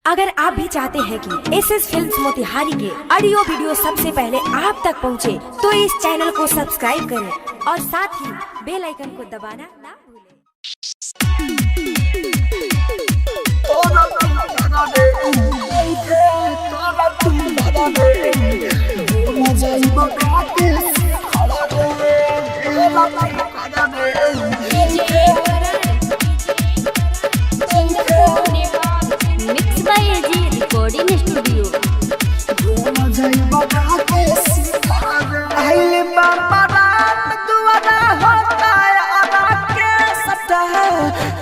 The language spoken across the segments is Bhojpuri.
अगर आप भी चाहते हैं कि एसएस फिल्म्स मोतिहारी के ऑडियो वीडियो सबसे पहले आप तक पहुंचे, तो इस चैनल को सब्सक्राइब करें और साथ ही बेल आइकन को दबाना ना भूलें। Mix by AG recording studio.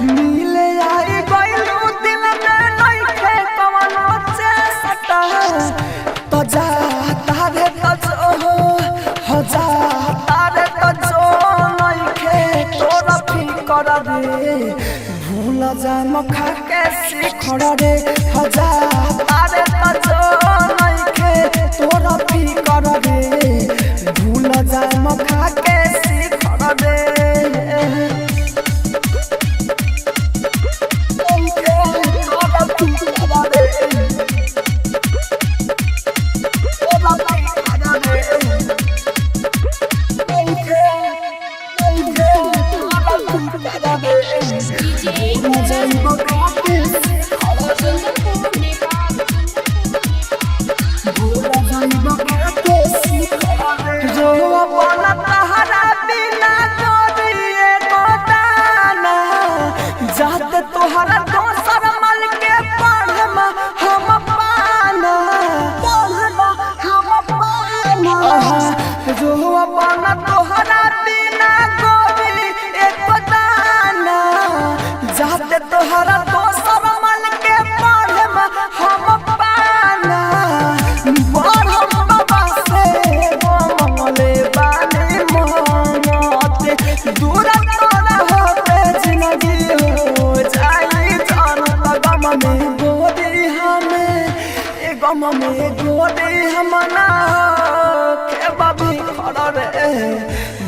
मिले आई गइलू दिल में नइखे कवनो चेष्टा तो जा तारे तो जो हो जा तारे तो जो नइखे तोरा फिकर रे भूल जा मखा के सिखड़ रे हो जा तारे तो जो नइखे तोरा फिकर रे भूल जा मखा के सिखड़ रे।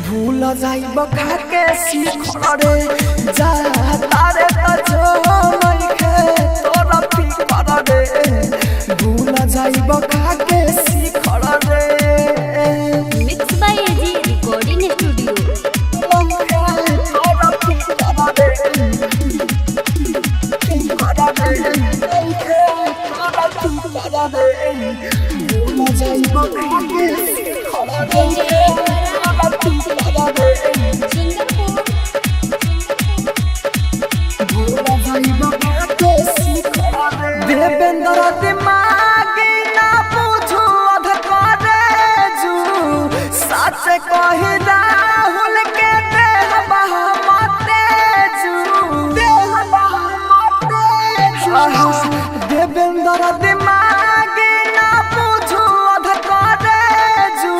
भूल जाइब खा के सिखड़ रे जा तारे तो जो नइखे तोरा फिकर रे भूल जाइब खा के सिखड़ रे। Mix by AG recording studio. Devendra दिमागी ना पूछू अध करे जू सच कही राहुल के देह बहमते जू देवेंद्र दिमागी ना पूछू अध करे जू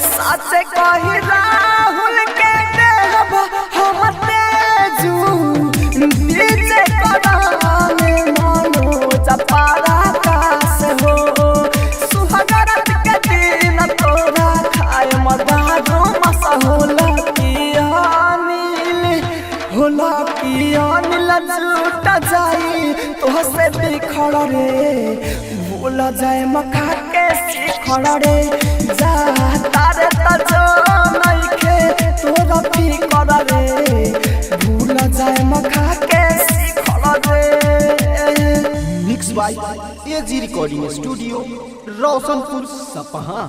सच कही राहुल के देह बहमते जू नीचे कदाने पारा कास हो सुहागरात के दिन तोरा खाए मदारो मसा होला की अनिल झूठ जाई तो से बिखड़ रे भूल जाए मखा के सिखड़ रे जा तारे तो जो नइखे तोरा फिकर रे भूल जाए मखा के सिखड़ रे। Mix by AG recording studio, Roshanpur Sapaha.